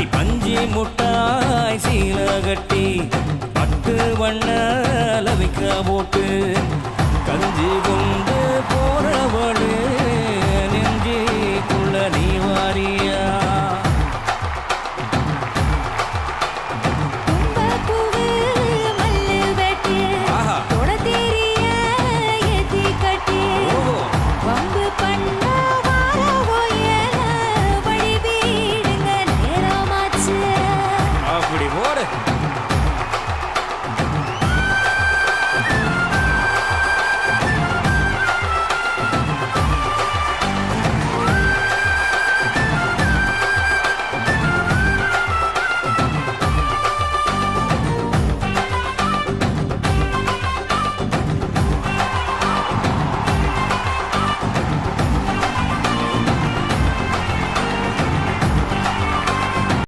அடி பஞ்சி முட்டாய் சீல கட்டி பட்டு வண்ண லவிக்க போட்டு கஞ்சி கொண்டு போறவளு நெஞ்சிக்குள்ள நீ வாரியா அப்படி போடு.